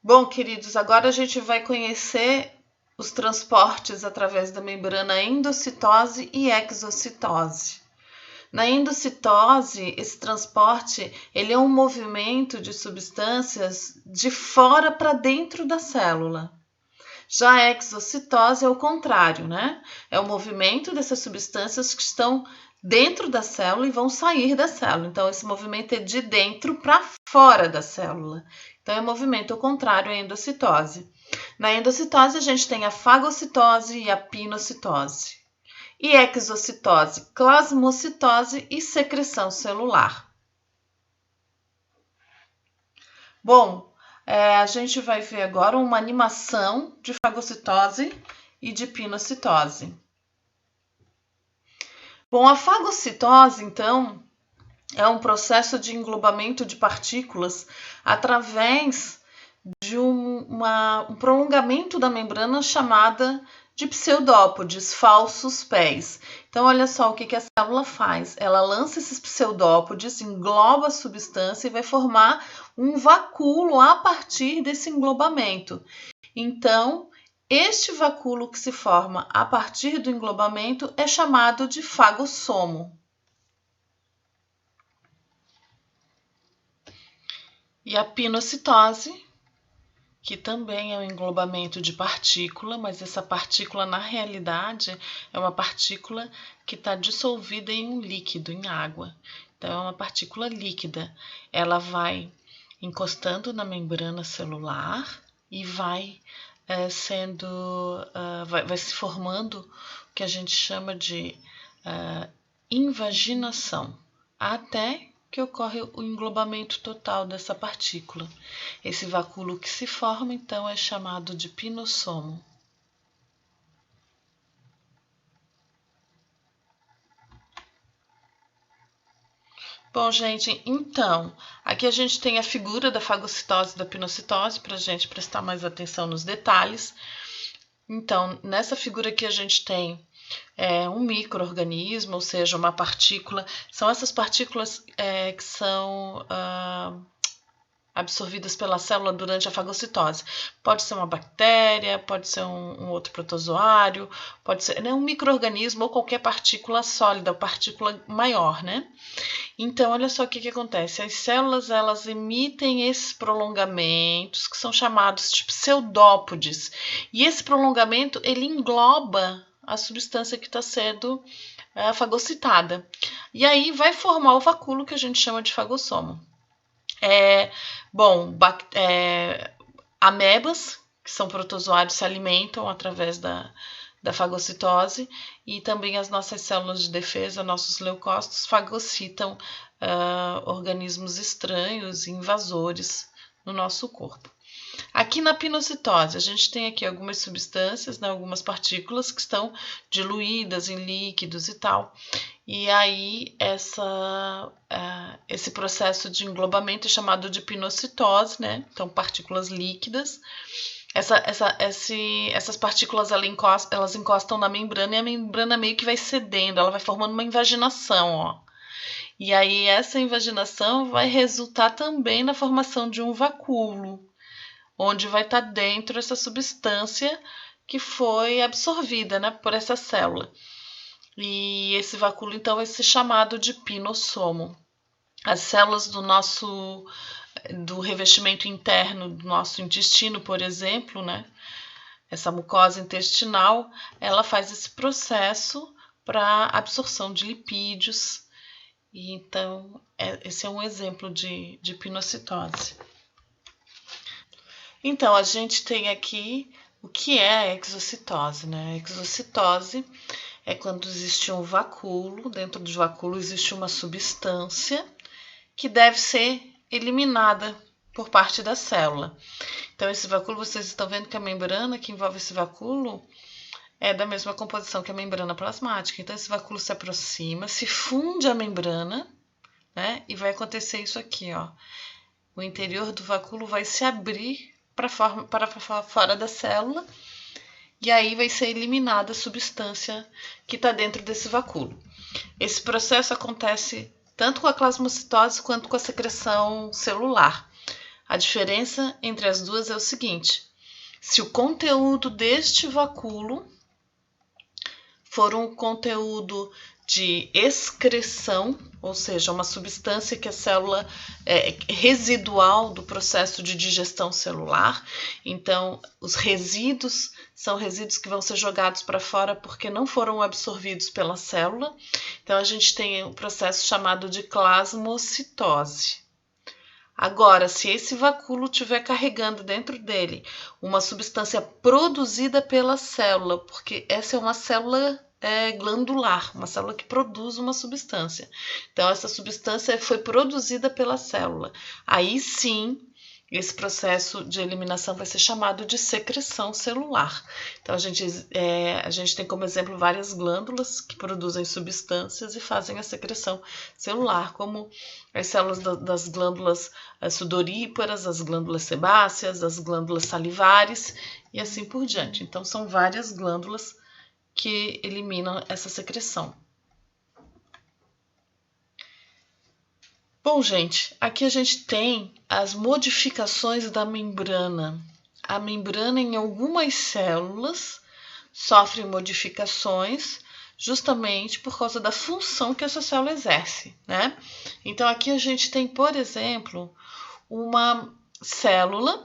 Bom, queridos, agora a gente vai conhecer os transportes através da membrana endocitose e exocitose. Na endocitose, esse transporte ele é um movimento de substâncias de fora para dentro da célula. Já a exocitose é o contrário, né? É o movimento dessas substâncias que estão dentro da célula e vão sair da célula. Então, esse movimento é de dentro para fora da célula. Então, é o movimento ao contrário à endocitose. Na endocitose, a gente tem a fagocitose e a pinocitose. E exocitose, plasmocitose e secreção celular. Bom, a gente vai ver agora uma animação de fagocitose e de pinocitose. Bom, a fagocitose, então, é um processo de englobamento de partículas através de um prolongamento da membrana chamada de pseudópodes, falsos pés. Então, olha só o que a célula faz. Ela lança esses pseudópodes, engloba a substância e vai formar um vacúolo a partir desse englobamento. Então, este vacúolo que se forma a partir do englobamento é chamado de fagossomo. E a pinocitose, que também é um englobamento de partícula, mas essa partícula, na realidade, é uma partícula que está dissolvida em um líquido, em água. Então, é uma partícula líquida. Ela vai encostando na membrana celular e vai vai se formando o que a gente chama de invaginação, até que ocorre o englobamento total dessa partícula. Esse vacúolo que se forma, então, é chamado de pinossomo. Bom, gente, então, aqui a gente tem a figura da fagocitose e da pinocitose, para a gente prestar mais atenção nos detalhes. Então, nessa figura aqui a gente tem um micro-organismo, ou seja, uma partícula. São essas partículas que são absorvidas pela célula durante a fagocitose. Pode ser uma bactéria, pode ser um outro protozoário, pode ser um micro-organismo ou qualquer partícula sólida, partícula maior, né? Então, olha só o que acontece. As células, elas emitem esses prolongamentos que são chamados de pseudópodes. E esse prolongamento, ele engloba a substância que está sendo fagocitada. E aí vai formar o vacúolo que a gente chama de fagossomo. Amebas, que são protozoários, se alimentam através da fagocitose, e também as nossas células de defesa, nossos leucócitos, fagocitam organismos estranhos e invasores no nosso corpo. Aqui na pinocitose, a gente tem aqui algumas substâncias, né, algumas partículas que estão diluídas em líquidos e tal. E aí esse processo de englobamento é chamado de pinocitose, né? Então, partículas líquidas. Essas partículas elas encostam na membrana e a membrana meio que vai cedendo, ela vai formando uma invaginação, ó. E aí essa invaginação vai resultar também na formação de um vacúolo, onde vai estar dentro essa substância que foi absorvida, né, por essa célula. E esse vacúolo, então, vai ser chamado de pinossomo. As células do revestimento interno do nosso intestino, por exemplo, né, essa mucosa intestinal, ela faz esse processo para absorção de lipídios. E então, esse é um exemplo de pinocitose. Então, a gente tem aqui o que é a exocitose, né? A exocitose é quando existe um vacúolo, dentro do vacúolo existe uma substância que deve ser eliminada por parte da célula. Então, esse vacúolo, vocês estão vendo que a membrana que envolve esse vacúolo é da mesma composição que a membrana plasmática. Então, esse vacúolo se aproxima, se funde a membrana, né? E vai acontecer isso aqui, ó. O interior do vacúolo vai se abrir para fora da célula, e aí vai ser eliminada a substância que está dentro desse vacúolo. Esse processo acontece tanto com a plasmocitose quanto com a secreção celular. A diferença entre as duas é o seguinte: se o conteúdo deste vacúolo for um conteúdo de excreção, ou seja, uma substância que a célula é residual do processo de digestão celular, então os resíduos são resíduos que vão ser jogados para fora porque não foram absorvidos pela célula. Então a gente tem um processo chamado de plasmocitose. Agora, se esse vacúolo estiver carregando dentro dele uma substância produzida pela célula, porque essa é uma célula glandular, uma célula que produz uma substância. Então, essa substância foi produzida pela célula. Aí sim, esse processo de eliminação vai ser chamado de secreção celular. Então, a gente tem como exemplo várias glândulas que produzem substâncias e fazem a secreção celular, como as células das glândulas sudoríparas, as glândulas sebáceas, as glândulas salivares e assim por diante. Então, são várias glândulas que eliminam essa secreção. Bom, gente, aqui a gente tem as modificações da membrana. A membrana, em algumas células, sofre modificações justamente por causa da função que essa célula exerce, né? Então, aqui a gente tem, por exemplo, uma célula.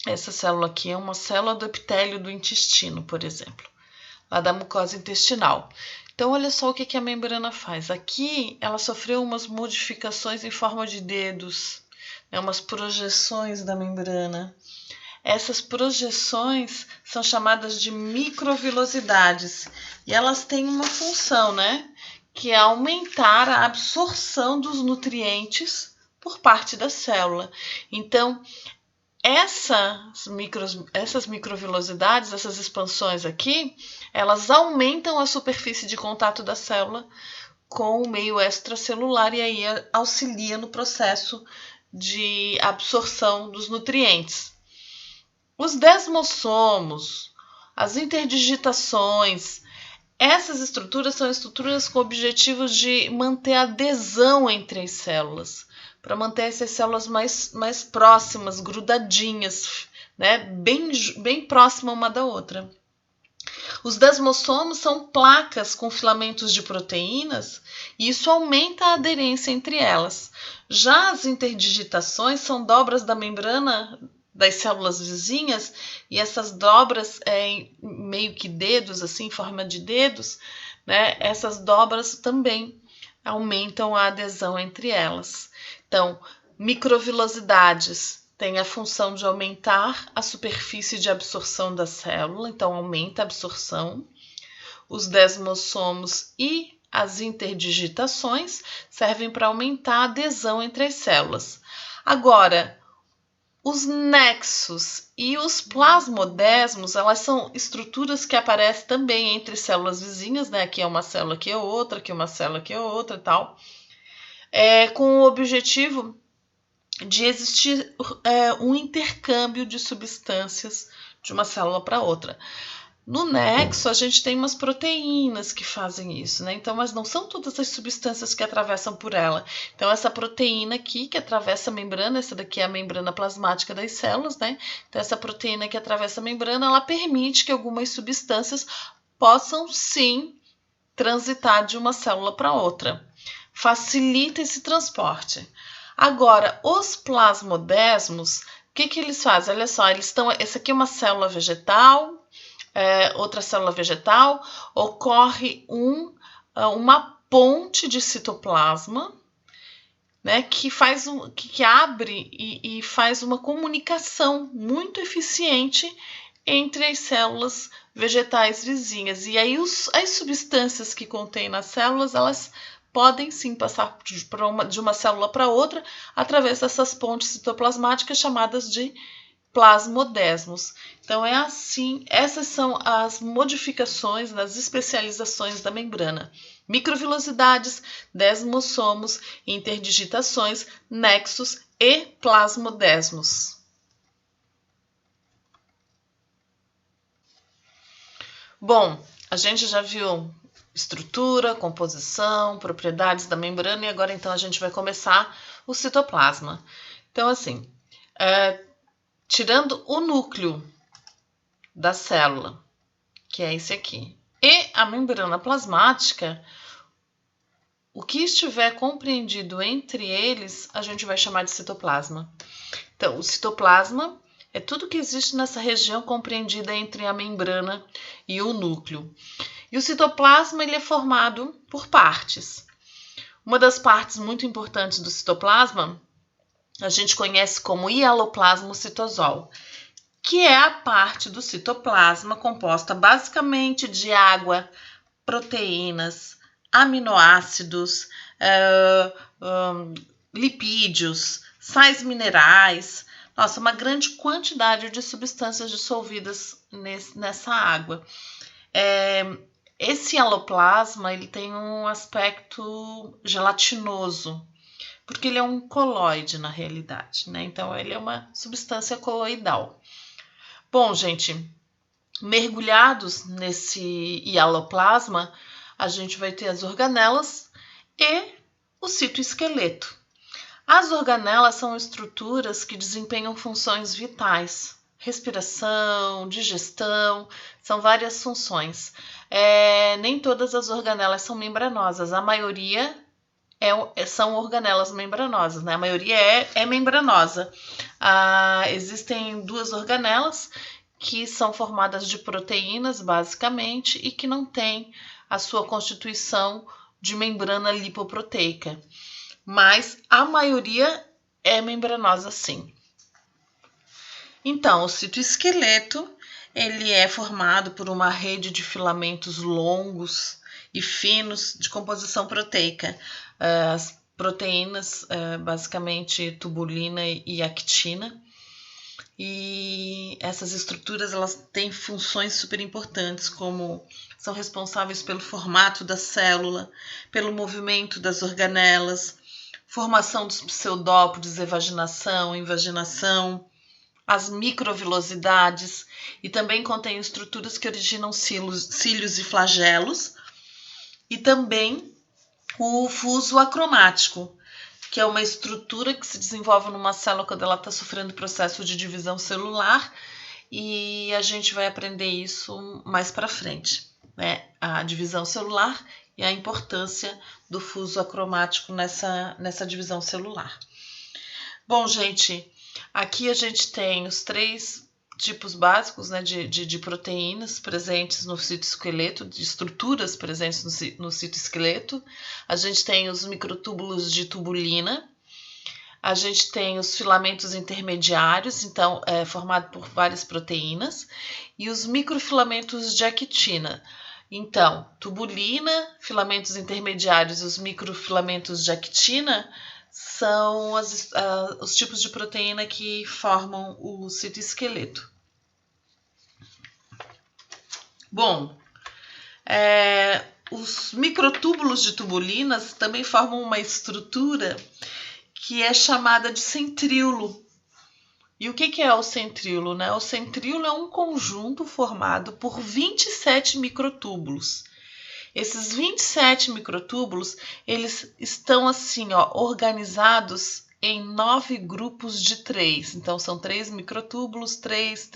Essa célula aqui é uma célula do epitélio do intestino, por exemplo, lá da mucosa intestinal. Então, olha só o que a membrana faz. Aqui, ela sofreu umas modificações em forma de dedos, né, umas projeções da membrana. Essas projeções são chamadas de microvilosidades e elas têm uma função, né, que é aumentar a absorção dos nutrientes por parte da célula. Então, essas microvilosidades, essas expansões aqui, elas aumentam a superfície de contato da célula com o meio extracelular e aí auxilia no processo de absorção dos nutrientes. Os desmossomos, as interdigitações, essas estruturas são estruturas com objetivos de manter a adesão entre as células, para manter essas células mais próximas, grudadinhas, né? bem próxima uma da outra. Os desmossomos são placas com filamentos de proteínas e isso aumenta a aderência entre elas. Já as interdigitações são dobras da membrana das células vizinhas e essas dobras meio que dedos, assim, em forma de dedos, né? Essas dobras também aumentam a adesão entre elas. Então, microvilosidades têm a função de aumentar a superfície de absorção da célula, então aumenta a absorção. Os desmossomos e as interdigitações servem para aumentar a adesão entre as células. Agora, os nexos e os plasmodesmos, elas são estruturas que aparecem também entre células vizinhas, né? Aqui é uma célula, aqui é outra, aqui é uma célula, aqui é outra e tal. Com o objetivo de existir um intercâmbio de substâncias de uma célula para outra. No nexo, a gente tem umas proteínas que fazem isso, né? Então, mas não são todas as substâncias que atravessam por ela. Então, essa proteína aqui que atravessa a membrana, essa daqui é a membrana plasmática das células, né? Então, essa proteína que atravessa a membrana, ela permite que algumas substâncias possam, sim, transitar de uma célula para outra. Facilita esse transporte. Agora, os plasmodesmos, o que eles fazem? Olha só, essa aqui é uma célula vegetal, outra célula vegetal, ocorre uma ponte de citoplasma, né, que abre e faz uma comunicação muito eficiente entre as células vegetais vizinhas. E aí as substâncias que contém nas células, elas podem sim passar de uma célula para outra através dessas pontes citoplasmáticas chamadas de plasmodesmos. Então é assim, essas são as modificações das especializações da membrana: microvilosidades, desmossomos, interdigitações, nexos e plasmodesmos. Bom, a gente já viu estrutura, composição, propriedades da membrana e agora então a gente vai começar o citoplasma. Então assim, tirando o núcleo da célula, que é esse aqui. E a membrana plasmática, o que estiver compreendido entre eles, a gente vai chamar de citoplasma. Então, o citoplasma é tudo que existe nessa região compreendida entre a membrana e o núcleo. E o citoplasma ele é formado por partes. Uma das partes muito importantes do citoplasma a gente conhece como hialoplasmocitosol, que é a parte do citoplasma composta basicamente de água, proteínas, aminoácidos, lipídios, sais minerais, uma grande quantidade de substâncias dissolvidas nessa água. Esse hialoplasma ele tem um aspecto gelatinoso, porque ele é um coloide na realidade, né? Então ele é uma substância coloidal. Bom, gente, mergulhados nesse hialoplasma, a gente vai ter as organelas e o citoesqueleto. As organelas são estruturas que desempenham funções vitais, respiração, digestão, são várias funções. Nem todas as organelas são membranosas, a maioria são organelas membranosas, né? A maioria é membranosa. Existem 2 organelas que são formadas de proteínas, basicamente, e que não têm a sua constituição de membrana lipoproteica. Mas a maioria é membranosa, sim. Então, o citoesqueleto ele é formado por uma rede de filamentos longos e finos de composição proteica. As proteínas, basicamente tubulina e actina. E essas estruturas elas têm funções super importantes, como são responsáveis pelo formato da célula, pelo movimento das organelas, formação dos pseudópodes, evaginação, invaginação, as microvilosidades, e também contém estruturas que originam cílios e flagelos, e também o fuso acromático, que é uma estrutura que se desenvolve numa célula quando ela está sofrendo processo de divisão celular, e a gente vai aprender isso mais para frente, né? A divisão celular e a importância do fuso acromático nessa divisão celular. Bom, gente, aqui a gente tem os 3 tipos básicos, né, de proteínas presentes no citoesqueleto, de estruturas presentes no citoesqueleto. A gente tem os microtúbulos de tubulina, a gente tem os filamentos intermediários, então formado por várias proteínas, e os microfilamentos de actina. Então, tubulina, filamentos intermediários e os microfilamentos de actina são os tipos de proteína que formam o citoesqueleto. Bom, os microtúbulos de tubulinas também formam uma estrutura que é chamada de centríolo. E o que é o centríolo, né? O centríolo é um conjunto formado por 27 microtúbulos. Esses 27 microtúbulos, eles estão assim, organizados em 9 grupos de 3. Então, são 3 microtúbulos, 3,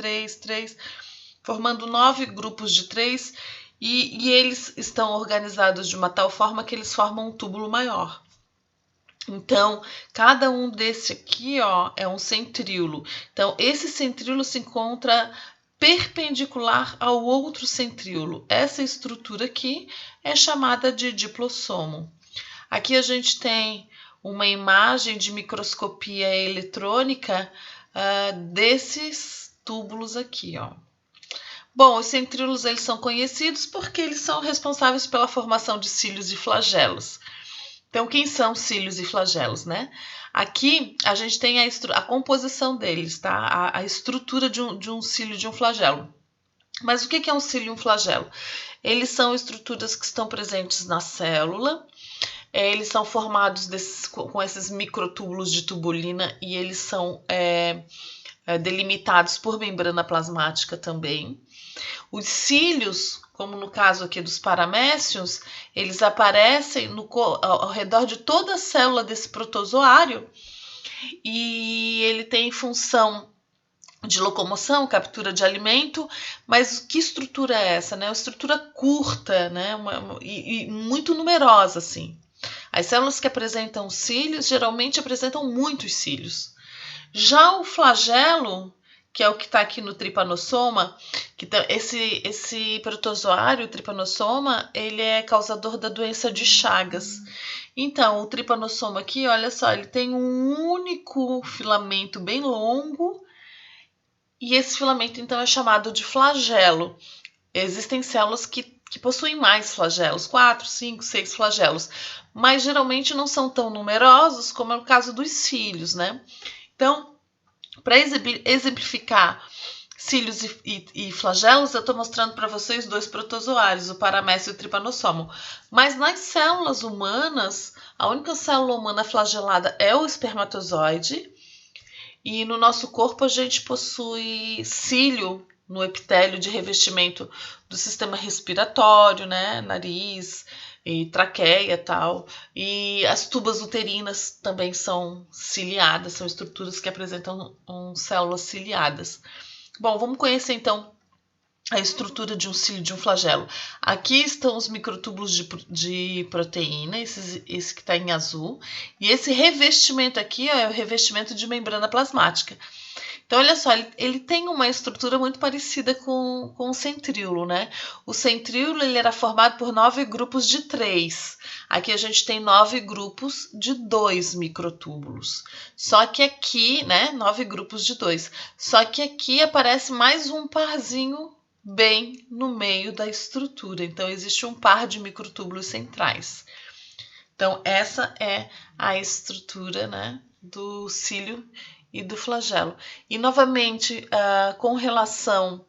formando 9 grupos de 3, e eles estão organizados de uma tal forma que eles formam um túbulo maior. Então, cada um desse aqui, é um centríolo. Então, esse centríolo se encontra perpendicular ao outro centríolo. Essa estrutura aqui é chamada de diplossomo. Aqui a gente tem uma imagem de microscopia eletrônica desses túbulos aqui, Bom, os centríolos eles são conhecidos porque eles são responsáveis pela formação de cílios e flagelos. Então, quem são cílios e flagelos, né? Aqui a gente tem a composição deles, tá? A estrutura de um cílio e de um flagelo. Mas o que é um cílio e um flagelo? Eles são estruturas que estão presentes na célula, eles são formados com esses microtúbulos de tubulina e eles são delimitados por membrana plasmática também. Os cílios, como no caso aqui dos paramécios, eles aparecem ao redor de toda a célula desse protozoário e ele tem função de locomoção, captura de alimento, mas que estrutura é essa, né? Uma estrutura curta, né? E muito numerosa, assim. As células que apresentam cílios geralmente apresentam muitos cílios. Já o flagelo, que é o que está aqui no tripanossoma, que tá, esse protozoário, o tripanossoma, ele é causador da doença de Chagas. Então, o tripanossoma aqui, olha só, ele tem um único filamento bem longo, e esse filamento, então, é chamado de flagelo. Existem células que possuem mais flagelos, 4, 5, 6 flagelos, mas geralmente não são tão numerosos como é o caso dos cílios, né? Então, para exemplificar cílios e flagelos, eu estou mostrando para vocês dois protozoários, o paramécio e o tripanossoma. Mas nas células humanas, a única célula humana flagelada é o espermatozoide, e no nosso corpo a gente possui cílio no epitélio de revestimento do sistema respiratório, né? Nariz e traqueia e tal. E as tubas uterinas também são ciliadas, são estruturas que apresentam células ciliadas. Bom, vamos conhecer então a estrutura de um cílio de um flagelo. Aqui estão os microtúbulos de proteína, esse que está em azul, e esse revestimento aqui ó, é o revestimento de membrana plasmática. Então, olha só, ele tem uma estrutura muito parecida com o centríolo, né? O centríolo ele era formado por 9 grupos de 3. Aqui a gente tem 9 grupos de 2 microtúbulos. Só que aqui, né, 9 grupos de 2. Só que aqui aparece mais um parzinho bem no meio da estrutura. Então, existe um par de microtúbulos centrais. Então, essa é a estrutura, né, do cílio e do flagelo. E, novamente, com relação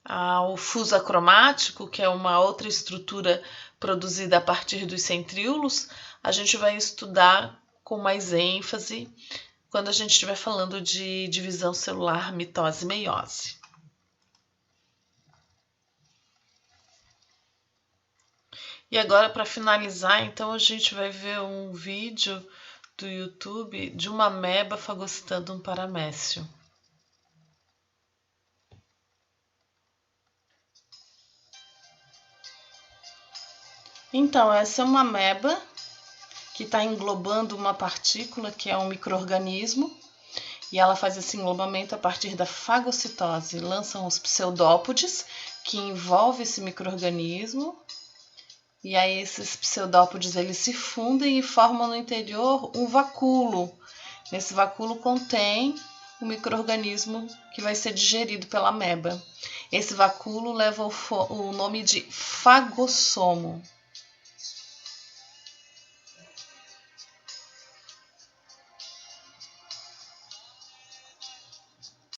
ao fuso acromático, que é uma outra estrutura produzida a partir dos centríolos, a gente vai estudar com mais ênfase quando a gente estiver falando de divisão celular, mitose e meiose. E agora, para finalizar, então a gente vai ver um vídeo do YouTube de uma ameba fagocitando um paramécio. Então, essa é uma ameba que está englobando uma partícula que é um micro-organismo, e ela faz esse englobamento a partir da fagocitose. Lançam os pseudópodes que envolvem esse micro-organismo. E aí esses pseudópodes eles se fundem e formam no interior um vacúolo. Nesse vacúolo contém o micro-organismo que vai ser digerido pela ameba. Esse vacúolo leva o nome de fagossomo.